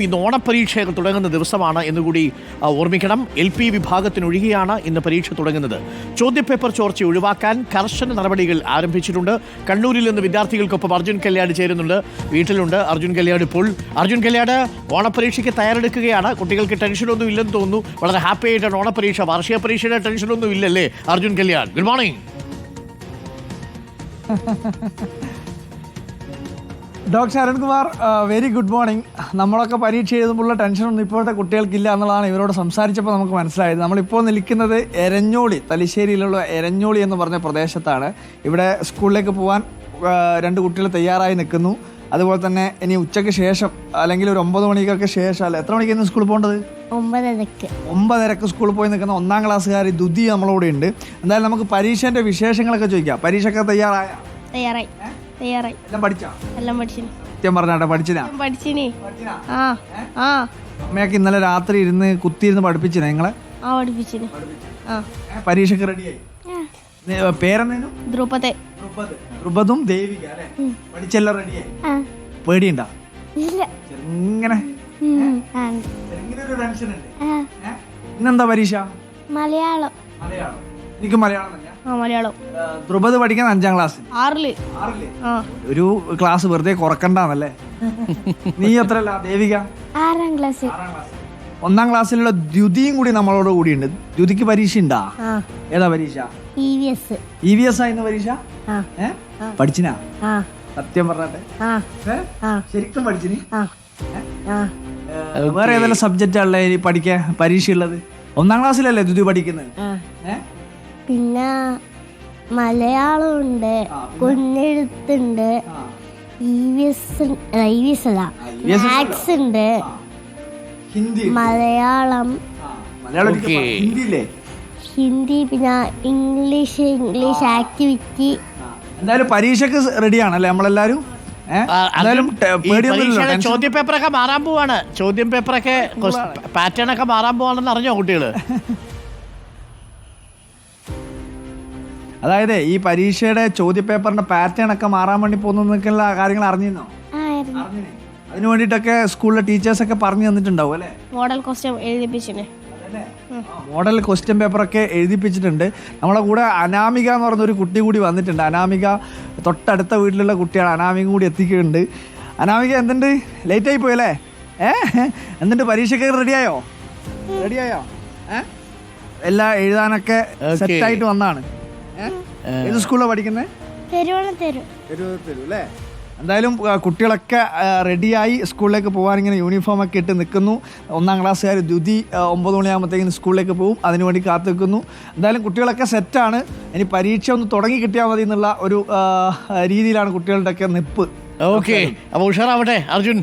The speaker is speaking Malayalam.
ഇന്ന് ഓണപ്പരീക്ഷ തുടങ്ങുന്ന ദിവസമാണ് എന്നുകൂടി ഓർമ്മിക്കണം. LP വിഭാഗത്തിനൊഴികെയാണ് ഇന്ന് പരീക്ഷ തുടങ്ങുന്നത്. ചോദ്യപേപ്പർ ചോർച്ച ഒഴിവാക്കാൻ കർശന നടപടികൾ ആരംഭിച്ചിട്ടുണ്ട്. കണ്ണൂരിൽ നിന്ന് വിദ്യാർത്ഥികൾക്കൊപ്പം അർജുൻ കല്യാട് ചേരുന്നുണ്ട്. വീട്ടിലുണ്ട് അർജുൻ കല്യാട്. ഇപ്പോൾ അർജുൻ കല്യാട് ഓണപ്പരീക്ഷയ്ക്ക് തയ്യാറെടുക്കുകയാണ്. കുട്ടികൾക്ക് ടെൻഷനൊന്നും ഇല്ലെന്ന് തോന്നുന്നു. വളരെ ഹാപ്പി ആയിട്ടാണ് ഓണപ്പരീക്ഷ. വാർഷിക പരീക്ഷയുടെ ടെൻഷനൊന്നും ഇല്ലല്ലേ Arjun Kalliad? Good morning. Doctor Arunkumar, very good morning. നമ്മളൊക്കെ പരീക്ഷ എഴുതുമ്പോഴുള്ള ടെൻഷനൊന്നും ഇപ്പോഴത്തെ കുട്ടികൾക്കില്ല എന്നുള്ളതാണ് ഇവരോട് സംസാരിച്ചപ്പോൾ നമുക്ക് മനസ്സിലായത്. നമ്മളിപ്പോൾ നിൽക്കുന്നത് എരഞ്ഞോളി, തലശ്ശേരിയിലുള്ള എരഞ്ഞോളി എന്ന് പറഞ്ഞ പ്രദേശത്താണ്. ഇവിടെ സ്കൂളിലേക്ക് പോകാൻ രണ്ട് കുട്ടികൾ തയ്യാറായി നിൽക്കുന്നു. അതുപോലെ തന്നെ ഇനി ഉച്ചയ്ക്ക് ശേഷം അല്ലെങ്കിൽ ഒരു 9 മണിക്കൊക്കെ ശേഷം, അല്ല എത്ര മണിക്ക് ഇന്ന് സ്കൂളിൽ പോകേണ്ടത്? 9:30 സ്കൂളിൽ പോയി നിൽക്കുന്ന 1-ാം ക്ലാസ്സുകാരി ദുതി നമ്മളോട് ഉണ്ട്. എന്തായാലും നമുക്ക് പരീക്ഷേൻ്റെ വിശേഷങ്ങളൊക്കെ ചോദിക്കാം. പരീക്ഷയൊക്കെ തയ്യാറായി? എല്ലാം പഠിച്ചാ? സത്യം പറഞ്ഞാട്ടെ, പഠിച്ചിനാ? അമ്മയൊക്കെ ഇന്നലെ രാത്രി ഇരുന്ന് കുത്തിയിരുന്ന് പഠിപ്പിച്ചിനാ നിങ്ങളെ? പരീക്ഷക്ക് റെഡിയായി? പേരെന്തേനും? ദ്രുപദും ദേവിക അല്ലേ? പഠിച്ചെല്ലാം റെഡിയായി? പേടിയുണ്ടാ? ചെറുങ്ങനെ ഒരു ടെൻഷൻ ഉണ്ട്. ഇന്നെന്താ പരീക്ഷ? മലയാളം. എനിക്ക് മലയാളം തന്നെ. മലയാളം. ദ്രുപദ് പഠിക്കാൻ 5-ാം ക്ലാസ്. 6-ല്. ഒരു ക്ലാസ് വെറുതെ കുറക്കണ്ടെന്നല്ലേ? നീ എത്രല്ല ദേവിക? 6-ാം ക്ലാസ്. 1-ാം ക്ലാസ്സിലുള്ള ദ്യുതിയും കൂടി നമ്മളോട് കൂടിയുണ്ട്. ദ്യുതിക്ക് പരീക്ഷ ഉണ്ടാ? ഏതാ പരീക്ഷ? EVS ആയിരുന്നു പരീക്ഷ. പഠിച്ചിനാ? സത്യം പറഞ്ഞാട്ടെ, ശരിക്കും പഠിച്ചിനി? വേറെ ഏതെല്ലാം സബ്ജക്റ്റ് ആണല്ലേ പഠിക്കാൻ പരീക്ഷ ഉള്ളത്? 1-ാം ക്ലാസ്സിലല്ലേ ദ്യുതി പഠിക്കുന്നത്? പിന്നെ മലയാളം ഉണ്ട്, കുഞ്ഞെഴുത്തുണ്ട്, മാത്സ് ഉണ്ട്, മലയാളം, ഹിന്ദി, പിന്നെ ഇംഗ്ലീഷ് ആക്ടിവിറ്റി. എന്തായാലും പരീക്ഷക്ക് റെഡിയാണല്ലേ നമ്മളെല്ലാരും? ചോദ്യപേപ്പറൊക്കെ മാറാൻ പോവാണ്. ചോദ്യം പേപ്പറൊക്കെ പാറ്റേൺ ഒക്കെ മാറാൻ പോവാണെന്ന് അറിഞ്ഞോ കുട്ടികള്? അതായത് ഈ പരീക്ഷയുടെ ചോദ്യപേപ്പറിന്റെ പാറ്റേൺ ഒക്കെ മാറാൻ വേണ്ടി പോകുന്ന കാര്യങ്ങൾ അറിഞ്ഞിരുന്നോ? അതിനു വേണ്ടിട്ടൊക്കെ സ്കൂളിലെ ടീച്ചേഴ്സ് ഒക്കെ പറഞ്ഞു തന്നിട്ടുണ്ടാവും അല്ലേ? മോഡൽ ക്വസ്റ്റ്യൻ എഴുതിപ്പിച്ചിട്ടുണ്ട്. മോഡൽ ക്വസ്റ്റ്യൻ പേപ്പറൊക്കെ എഴുതിപ്പിച്ചിട്ടുണ്ട്. നമ്മളെ കൂടെ അനാമിക എന്ന് പറഞ്ഞൊരു കുട്ടി കൂടി വന്നിട്ടുണ്ട്. അനാമിക തൊട്ടടുത്ത വീട്ടിലുള്ള കുട്ടിയാണ്. അനാമിക കൂടി എത്തിക്കുന്നുണ്ട്. അനാമിക, എന്തുണ്ട്? ലേറ്റായി പോയല്ലേ? എന്തുണ്ട്, പരീക്ഷയ്ക്ക് റെഡിയായോ? എല്ലാം എഴുതാനൊക്കെ സെറ്റായിട്ട് വന്നാണ്. ഏത് സ്കൂളിലാണ് പഠിക്കുന്നത്? അല്ലേ? എന്തായാലും കുട്ടികളൊക്കെ റെഡിയായി സ്കൂളിലേക്ക് പോകാൻ ഇങ്ങനെ യൂണിഫോം ഒക്കെ ഇട്ട് നിൽക്കുന്നു. 1-ാം ക്ലാസ്സുകാർ ദ്യുതി 9 മണിയാകുമ്പോഴത്തേക്കും സ്കൂളിലേക്ക് പോകും. അതിനുവേണ്ടി കാത്തു നിൽക്കുന്നു. എന്തായാലും കുട്ടികളൊക്കെ സെറ്റാണ്. ഇനി പരീക്ഷ ഒന്ന് തുടങ്ങി കിട്ടിയാൽ മതി എന്നുള്ള ഒരു രീതിയിലാണ് കുട്ടികളുടെ ഒക്കെ നിപ്പ്. ഓക്കെ, അപ്പോൾ ഉഷാറാവട്ടെ അർജുൻ.